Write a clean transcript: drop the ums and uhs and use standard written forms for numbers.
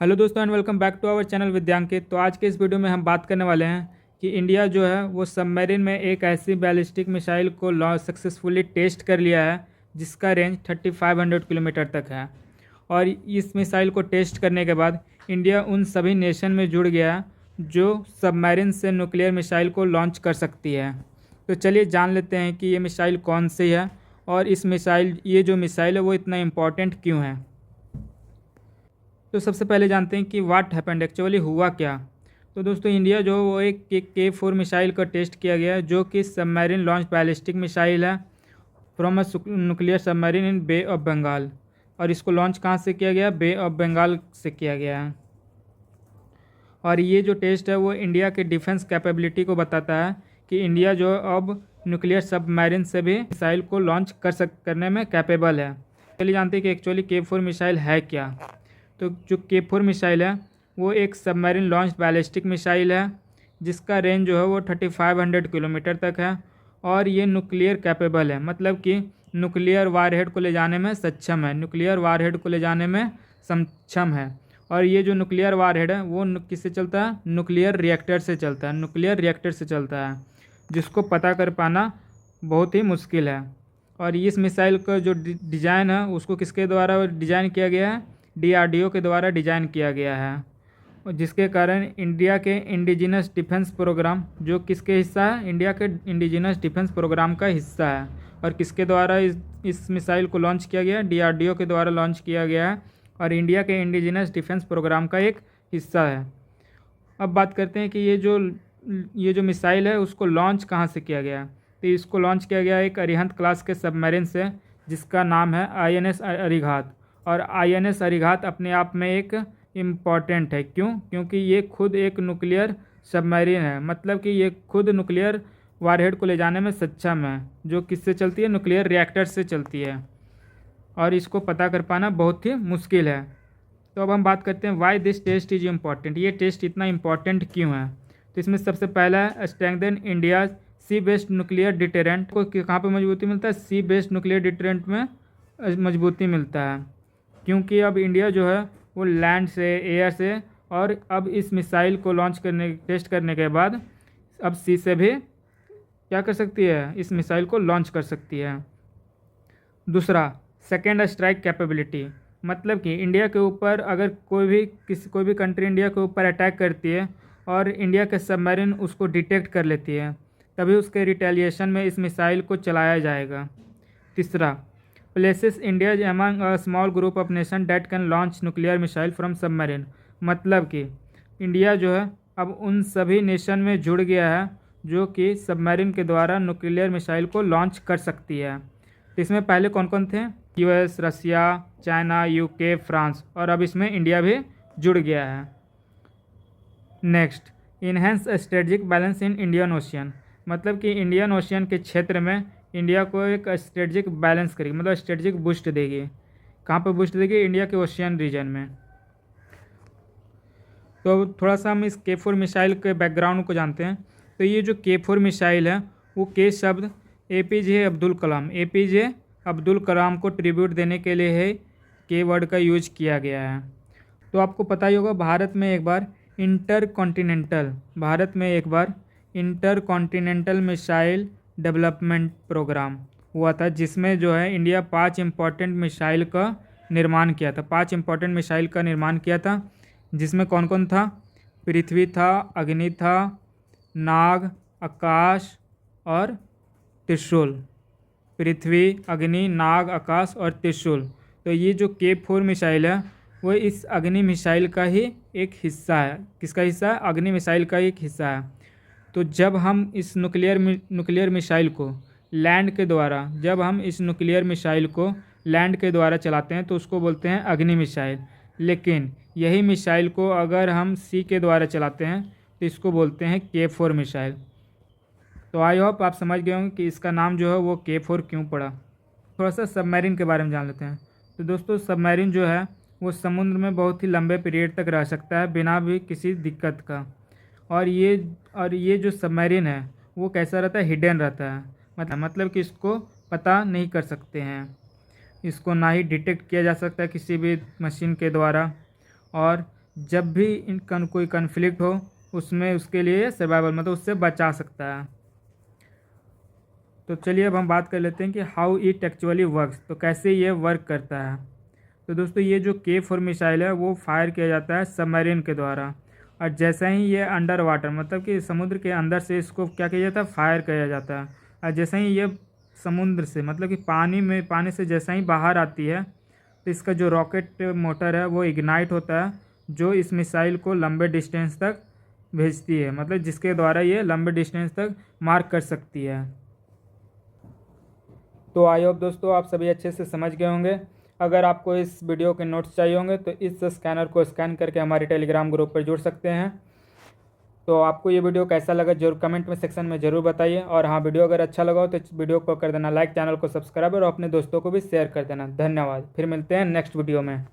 Hello दोस्तों and welcome back to our channel Vidyankit. तो आज के इस वीडियो में हम बात करने वाले हैं कि इंडिया जो है वो सबमरीन में एक ऐसी बैलिस्टिक मिसाइल को लॉन्च सक्सेसफुली टेस्ट कर लिया है जिसका रेंज 3500 किलोमीटर तक है। और इस मिसाइल को टेस्ट करने के बाद इंडिया उन सभी नेशन में जुड़ गया है जो सबमरीन से न्यूक्लियर मिसाइल को लॉन्च कर सकती है। तो चलिए जान लेते हैं कि ये मिसाइल कौन सी है और ये जो मिसाइल है वो इतना इम्पॉर्टेंट क्यों है। तो सबसे पहले जानते हैं कि व्हाट हैपेंड, एक्चुअली हुआ क्या। तो दोस्तों इंडिया जो वो एक K4 मिसाइल का टेस्ट किया गया है जो कि सबमरीन लॉन्च बैलिस्टिक मिसाइल है from a nuclear submarine in bay of Bengal. और इसको लॉन्च कहाँ से किया गया? बे ऑफ बंगाल से किया गया है। और ये जो टेस्ट है वो इंडिया के डिफेंस कैपेबिलिटी को बताता है कि इंडिया जो अब न्यूक्लियर सबमरीन से भी मिसाइल को लॉन्च करने में कैपेबल है। चलिए जानते हैं कि एक्चुअली K4 मिसाइल है क्या। तो जो K4 मिसाइल है वो एक सबमरीन लॉन्च बैलिस्टिक मिसाइल है जिसका रेंज जो है वो 3500 किलोमीटर तक है। और ये न्यूक्लियर कैपेबल है, मतलब कि न्यूक्लियर वारहेड को ले जाने में सक्षम है, और ये जो न्यूक्लियर वारहेड है वो किससे चलता है? न्यूक्लियर रिएक्टर से चलता है, जिसको पता कर पाना बहुत ही मुश्किल है। और इस मिसाइल का जो डिज़ाइन है उसको किसके द्वारा डिज़ाइन किया गया है? DRDO के द्वारा डिज़ाइन किया गया है, और जिसके कारण इंडिया के इंडिजिनस डिफेंस प्रोग्राम, जो किसके हिस्सा है? इंडिया के इंडिजिनस डिफेंस प्रोग्राम का हिस्सा है। और किसके द्वारा इस मिसाइल को लॉन्च किया गया? DRDO के द्वारा लॉन्च किया गया है और इंडिया के इंडिजिनस डिफेंस प्रोग्राम का एक हिस्सा है। अब बात करते हैं कि ये जो मिसाइल है उसको लॉन्च कहाँ से किया गया। तो इसको लॉन्च किया गया एक अरिहंत क्लास के सबमरीन से जिसका नाम है INS अरिघात। और INS अरिघात अपने आप में एक इम्पॉर्टेंट है। क्यों? क्योंकि ये खुद एक न्यूक्लियर सबमरीन है, मतलब कि ये खुद न्यूक्लियर वारहेड को ले जाने में सक्षम है, जो किससे चलती है? न्यूक्लियर रिएक्टर से चलती है, और इसको पता कर पाना बहुत ही मुश्किल है। तो अब हम बात करते हैं why this test is important, ये टेस्ट इतना इम्पॉर्टेंट क्यों है। तो इसमें सबसे पहला है strengthen India sea based nuclear deterrent को कहाँ पे मजबूती मिलता है? सी बेस्ड न्यूक्लियर डिटेरेंट में मजबूती मिलता है, क्योंकि अब इंडिया जो है वो लैंड से, एयर से, और अब इस मिसाइल को टेस्ट करने के बाद अब सी से भी क्या कर सकती है? इस मिसाइल को लॉन्च कर सकती है। दूसरा, सेकेंड स्ट्राइक कैपेबिलिटी, मतलब कि इंडिया के ऊपर अगर कोई भी कंट्री इंडिया के ऊपर अटैक करती है और इंडिया के सबमरीन उसको डिटेक्ट कर लेती है, तभी उसके रिटेलिएशन में इस मिसाइल को चलाया जाएगा। तीसरा, places India among a small group of nation that can launch nuclear missile from submarine, मतलब कि इंडिया जो है अब उन सभी नेशन में जुड़ गया है जो कि सबमरीन के द्वारा न्यूक्लियर मिसाइल को लॉन्च कर सकती है। तो इसमें पहले कौन कौन थे? US, रसिया, चाइना, UK, फ्रांस, और अब इसमें इंडिया भी जुड़ गया है। Next, enhance strategic balance in Indian ocean, मतलब कि इंडियन ओशियन के क्षेत्र में इंडिया को एक स्ट्रेटजिक बैलेंस करेगी, मतलब स्ट्रेटजिक बूस्ट देगी। कहाँ पर बूस्ट देगी? इंडिया के ओशियन रीजन में। तो थोड़ा सा हम इस K4 मिसाइल के बैकग्राउंड को जानते हैं। तो ये जो K4 मिसाइल है वो के शब्द APJ अब्दुल कलाम को ट्रिब्यूट देने के लिए है के वर्ड का यूज किया गया है। तो आपको पता ही होगा भारत में एक बार intercontinental missile development programme हुआ था, जिसमें जो है इंडिया 5 इम्पॉर्टेंट मिसाइल का निर्माण किया था, जिसमें कौन कौन था? पृथ्वी था, अग्नि था, नाग, आकाश और त्रिशूल। तो ये जो K4 मिसाइल है वो इस अग्नि मिसाइल का ही एक हिस्सा है। किसका हिस्सा है? अग्नि मिसाइल का एक हिस्सा है। तो जब हम इस न्यूक्लियर मिसाइल को लैंड के द्वारा चलाते हैं तो उसको बोलते हैं अग्नि मिसाइल। लेकिन यही मिसाइल को अगर हम सी के द्वारा चलाते हैं तो इसको बोलते हैं K4 मिसाइल। तो आई होप आप समझ गए होंगे कि इसका नाम जो है वो K4 क्यों पड़ा। थोड़ा सा सबमरीन के बारे में जान लेते हैं। तो दोस्तों सबमरीन जो है वो समुद्र में बहुत ही लंबे पीरियड तक रह सकता है बिना भी किसी दिक्कत का। और ये जो सबमरीन है वो कैसा रहता है? हिडन रहता है, मतलब कि इसको पता नहीं कर सकते हैं, इसको ना ही डिटेक्ट किया जा सकता है किसी भी मशीन के द्वारा। और जब भी कोई कन्फ्लिक्ट हो उसमें उसके लिए सर्वाइवल मतलब उससे बचा सकता है। तो चलिए अब हम बात कर लेते हैं कि हाउ इट एक्चुअली वर्क्स, तो कैसे ये वर्क करता है। तो दोस्तों ये जो K4 मिसाइल है वो फायर किया जाता है सबमरीन के द्वारा, और जैसे ही ये अंडर वाटर मतलब कि समुद्र के अंदर से इसको क्या किया जाता है, फायर किया जाता है। और जैसे ही ये समुद्र से मतलब कि पानी से जैसे ही बाहर आती है तो इसका जो रॉकेट मोटर है वो इग्नाइट होता है, जो इस मिसाइल को लंबे डिस्टेंस तक भेजती है, मतलब जिसके द्वारा ये लंबे डिस्टेंस तक मार्क कर सकती है। तो आई होप दोस्तों आप सभी अच्छे से समझ गए होंगे। अगर आपको इस वीडियो के नोट्स चाहिए होंगे तो इस स्कैनर को स्कैन करके हमारे टेलीग्राम ग्रुप पर जुड़ सकते हैं। तो आपको ये वीडियो कैसा लगा जरूर कमेंट में सेक्शन में ज़रूर बताइए, और हाँ वीडियो अगर अच्छा लगा हो तो इस वीडियो को कर देना लाइक, चैनल को सब्सक्राइब और अपने दोस्तों को भी शेयर कर देना। धन्यवाद, फिर मिलते हैं नेक्स्ट वीडियो में।